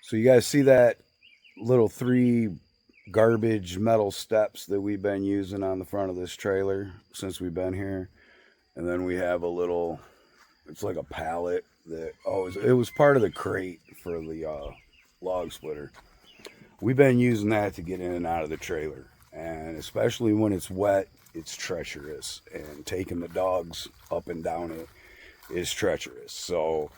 So you guys see that little 3 garbage metal steps that we've been using on the front of this trailer since we've been here. And then we have a little, it's like a pallet that it was part of the crate for the log splitter. We've been using that to get in and out of the trailer. And especially when it's wet, it's treacherous. And taking the dogs up and down it is treacherous. So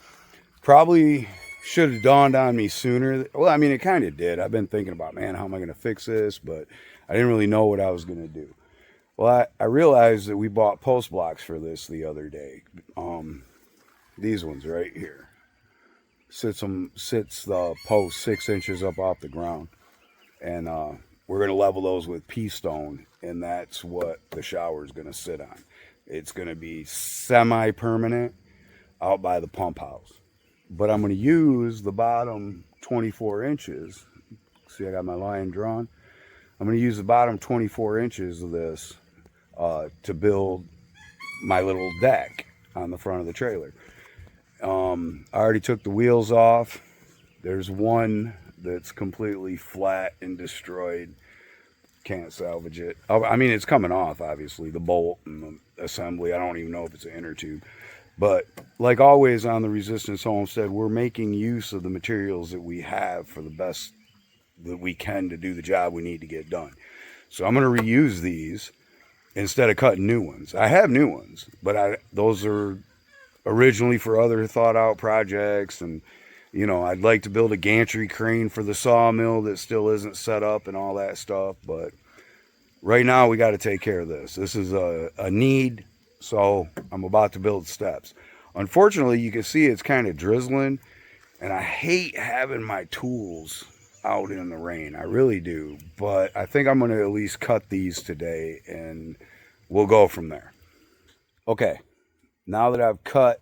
probably should have dawned on me sooner. Well, I mean, it kind of did. I've been thinking about, man, how am I going to fix this? But I didn't really know what I was going to do. Well, I realized that we bought post blocks for this the other day. These ones right here. Sits the post 6 inches up off the ground. And we're going to level those with pea stone. And that's what the shower is going to sit on. It's going to be semi-permanent out by the pump house. But I'm going to use the bottom 24 inches. See, I got my line drawn. I'm going to use the bottom 24 inches of this to build my little deck on the front of the trailer. I already took the wheels off. There's one that's completely flat and destroyed. Can't salvage it. I mean, it's coming off, obviously, the bolt and the assembly. I don't even know if it's an inner tube. But like always on the Resistance Homestead, we're making use of the materials that we have for the best that we can to do the job we need to get done. So I'm going to reuse these instead of cutting new ones. I have new ones, but those are originally for other thought out projects. And, you know, I'd like to build a gantry crane for the sawmill that still isn't set up and all that stuff. But right now we got to take care of this. This is a need. So I'm about to build steps. Unfortunately, you can see it's kind of drizzling, and I hate having my tools out in the rain. I really do. But I think I'm going to at least cut these today, and we'll go from there. Okay, now that I've cut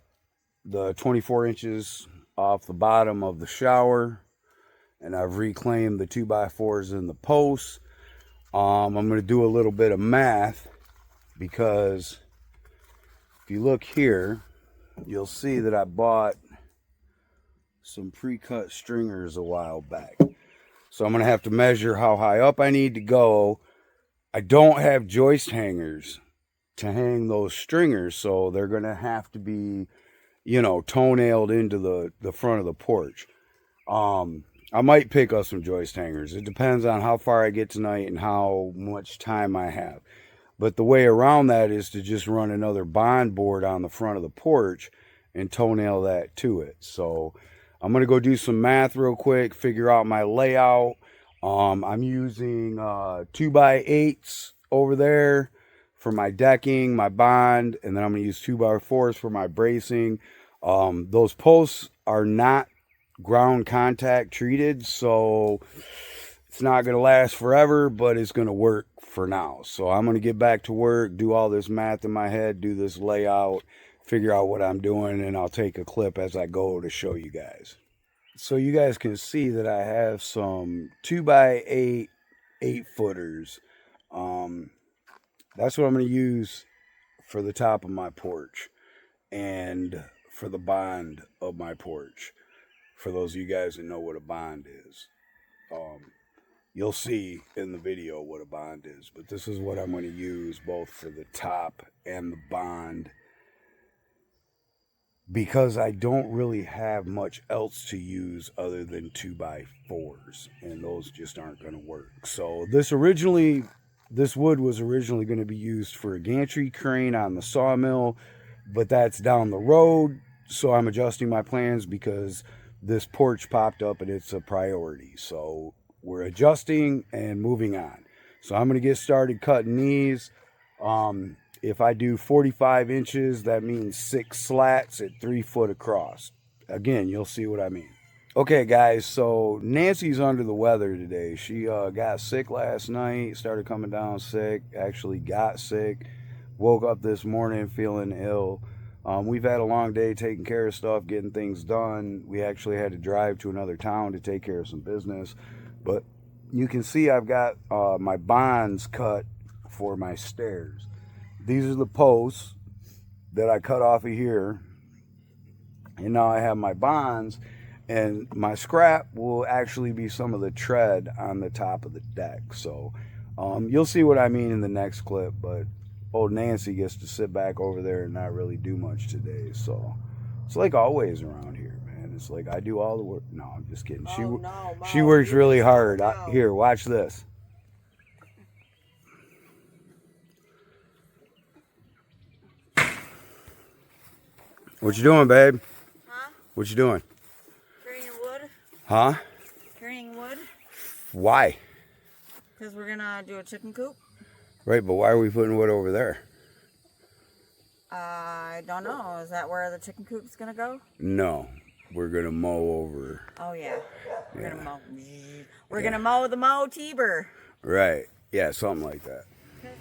the 24 inches off the bottom of the shower, and I've reclaimed the 2x4s in the posts, I'm going to do a little bit of math, because if you look here, you'll see that I bought some pre-cut stringers a while back. So I'm going to have to measure how high up I need to go. I don't have joist hangers to hang those stringers, so they're going to have to be, you know, toenailed into the front of the porch. I might pick up some joist hangers. It depends on how far I get tonight and how much time I have. But the way around that is to just run another bond board on the front of the porch and toenail that to it. So I'm going to go do some math real quick, figure out my layout. I'm using 2x8s over there for my decking, my bond, and then I'm going to use 2x4s for my bracing. Those posts are not ground contact treated, so it's not going to last forever, but it's going to work for now. So I'm going to get back to work, do all this math in my head, do this layout, figure out what I'm doing, and I'll take a clip as I go to show you guys. So you guys can see that I have some 2x8 8-footers. That's what I'm going to use for the top of my porch and for the bond of my porch. For those of you guys that know what a bond is. You'll see in the video what a bond is, but this is what I'm going to use both for the top and the bond, because I don't really have much else to use other than 2x4s, and those just aren't going to work. So this wood was originally going to be used for a gantry crane on the sawmill, but that's down the road, so I'm adjusting my plans because this porch popped up and it's a priority. So we're adjusting and moving on. So I'm going to get started cutting these. If I do 45 inches, that means 6 slats at 3 foot across. Again, you'll see what I mean. Okay, guys, so Nancy's under the weather today. She got sick last night, started coming down sick, actually got sick, woke up this morning feeling ill. We've had a long day taking care of stuff, getting things done. We actually had to drive to another town to take care of some business. But you can see I've got my bonds cut for my stairs. These are the posts that I cut off of here. And now I have my bonds. And my scrap will actually be some of the tread on the top of the deck. So you'll see what I mean in the next clip. But old Nancy gets to sit back over there and not really do much today. So it's like always around here, man. It's like I do all the work. No, I'm just kidding. She works really hard. Here, watch this. What you doing, babe? Huh? What you doing? Carrying wood. Huh? Carrying wood. Why? Because we're gonna do a chicken coop. Right, but why are we putting wood over there? I don't know. Is that where the chicken coop's gonna go? No, we're gonna mow over. Oh yeah, we're gonna mow. We're gonna mow the mow Tiber. Right. Yeah, something like that. Okay.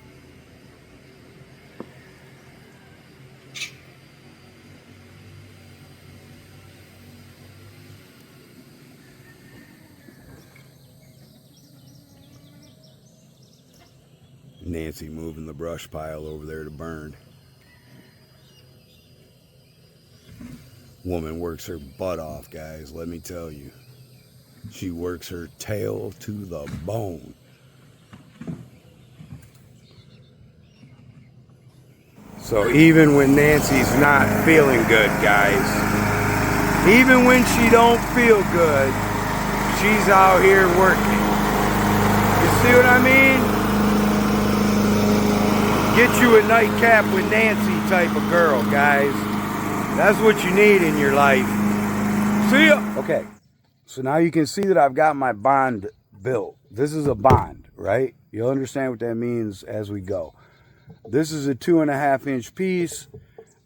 Nancy moving the brush pile over there to burn. Woman works her butt off, guys, let me tell you. She works her tail to the bone. So even when Nancy's not feeling good, guys, even when she don't feel good, she's out here working. You see what I mean? Get you a nightcap with Nancy type of girl, guys. That's what you need in your life. See ya. Okay, so now you can see that I've got my bond built. This is a bond, right? You'll understand what that means as we go. This is a 2.5 inch piece.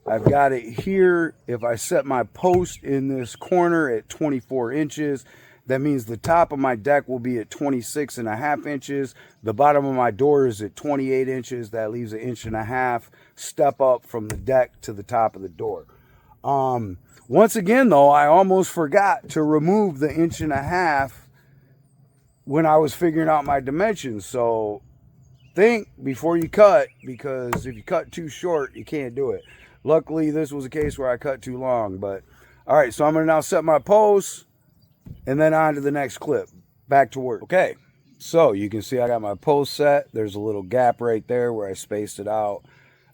I've got it here. If I set my post in this corner at 24 inches, that means the top of my deck will be at 26.5 inches. The bottom of my door is at 28 inches. That leaves 1.5 inches step up from the deck to the top of the door. Once again, though, I almost forgot to remove the 1.5 inches when I was figuring out my dimensions. So think before you cut, because if you cut too short, you can't do it. Luckily, this was a case where I cut too long. But all right, so I'm going to now set my posts. And then on to the next clip. Back to work. Okay, so you can see I got my post set. There's a little gap right there where I spaced it out.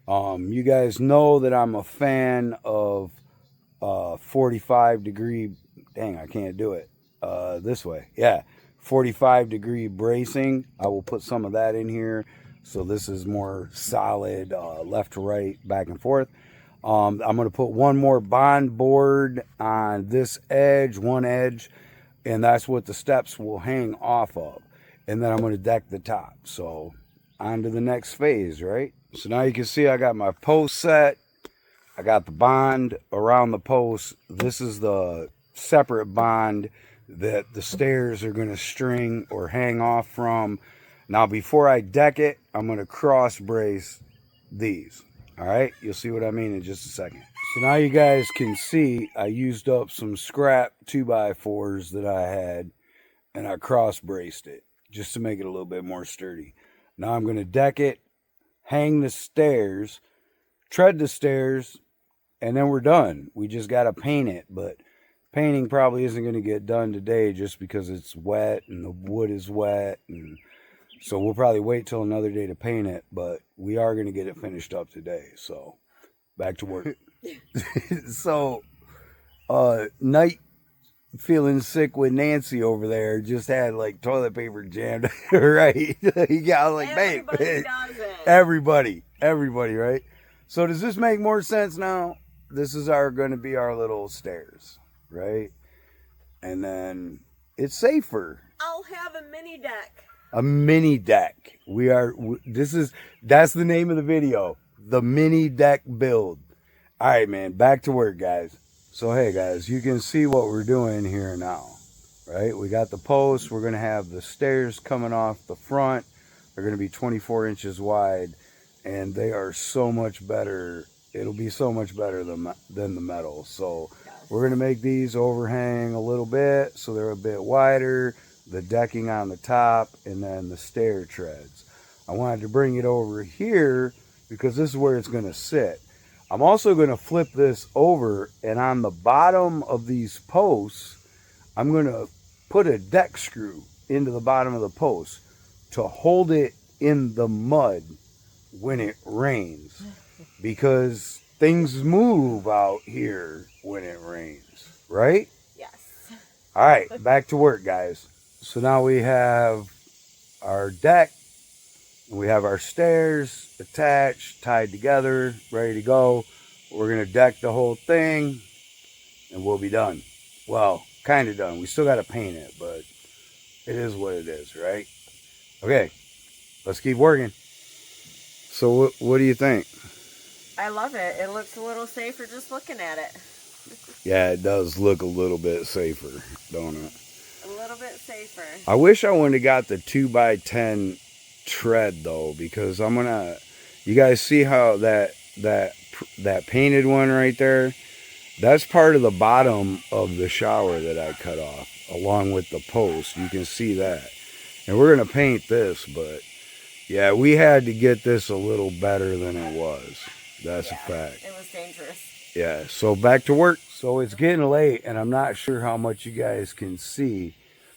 You guys know that I'm a fan of 45 degree, dang, I can't do it this way. Yeah, 45 degree bracing. I will put some of that in here. So this is more solid, left to right, back and forth. I'm going to put one more bond board on this edge, one edge, and that's what the steps will hang off of. And then I'm going to deck the top. So on to the next phase, right? So now you can see I got my post set. I got the bond around the post. This is the separate bond that the stairs are going to string or hang off from. Now before I deck it, I'm going to cross brace these. All right, you'll see what I mean in just a second. So now you guys can see I used up some scrap 2x4s that I had, and I cross braced it just to make it a little bit more sturdy. Now I'm going to deck it, hang the stairs, tread the stairs, and then we're done. We just got to paint it, but painting probably isn't going to get done today just because it's wet and the wood is wet, and so we'll probably wait till another day to paint it, but we are going to get it finished up today. So back to work. So night feeling sick with Nancy over there, just had like toilet paper jammed right. Yeah, I was like, Everybody babe, does it. everybody, right? So does this make more sense now? This is going to be our little stairs, right? And then it's safer. I'll have a mini deck. A mini deck. That's the name of the video. The mini deck build. All right, man, back to work, guys. So, hey, guys, you can see what we're doing here now, right? We got the posts. We're going to have the stairs coming off the front. They're going to be 24 inches wide, and they are so much better. It'll be so much better than the metal. So we're going to make these overhang a little bit so they're a bit wider, the decking on the top, and then the stair treads. I wanted to bring it over here because this is where it's going to sit. I'm also going to flip this over, and on the bottom of these posts, I'm going to put a deck screw into the bottom of the post to hold it in the mud when it rains, because things move out here when it rains, right? Yes. All right, back to work, guys. So now we have our deck, we have our stairs attached, tied together, ready to go. We're going to deck the whole thing and we'll be done. Well, kind of done. We still got to paint it, but it is what it is, right? Okay, let's keep working. So what do you think? I love it. It looks a little safer just looking at it. Yeah, it does look a little bit safer, don't it? A little bit safer. I wish I wouldn't have got the 2x10 tread though, because I'm gonna. You guys see how that painted one right there? That's part of the bottom of the shower that I cut off, along with the post. You can see that, and we're gonna paint this, but yeah, we had to get this a little better than it was. That's a fact. It was dangerous. Yeah, so back to work. So it's getting late, and I'm not sure how much you guys can see,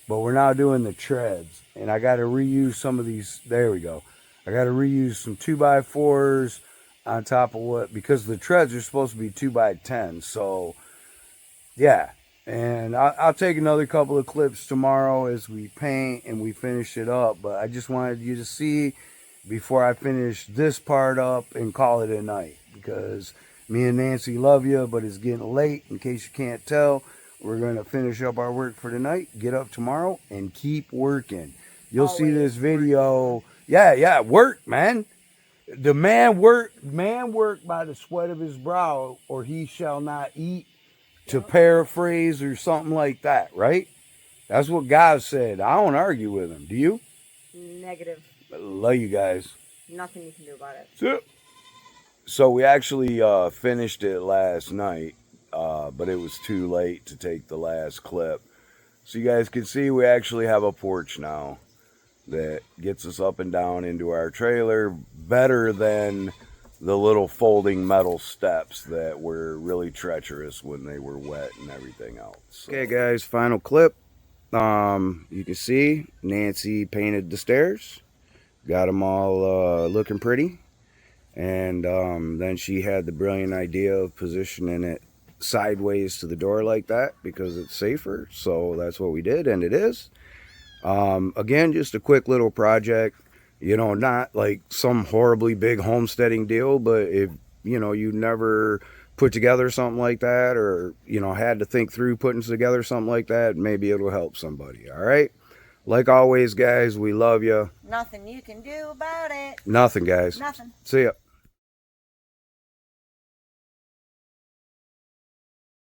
but we're now doing the treads, and I got to reuse some of these. There we go. I got to reuse some 2x4s on top of what, because the treads are supposed to be 2x10. So yeah, and I'll take another couple of clips tomorrow as we paint and we finish it up. But I just wanted you to see before I finish this part up and call it a night, because me and Nancy love you, but it's getting late. In case you can't tell, we're going to finish up our work for tonight, get up tomorrow, and keep working. You'll see this video. Yeah, work, man. The man work by the sweat of his brow, or he shall not eat, to paraphrase or something like that, right? That's what God said. I don't argue with him. Do you? Negative. I love you guys. Nothing you can do about it. So we actually finished it last night, but it was too late to take the last clip. So you guys can see we actually have a porch now that gets us up and down into our trailer better than the little folding metal steps that were really treacherous when they were wet and everything else. So. Okay guys, final clip. You can see Nancy painted the stairs, got them all looking pretty, and then she had the brilliant idea of positioning it sideways to the door like that because it's safer. So that's what we did, and it is. Again, just a quick little project, you know, not like some horribly big homesteading deal, but if, you know, you never put together something like that, or, you know, had to think through putting together something like that, maybe it'll help somebody. All right. Like always, guys, we love you. Nothing you can do about it. Nothing, guys. Nothing. See ya.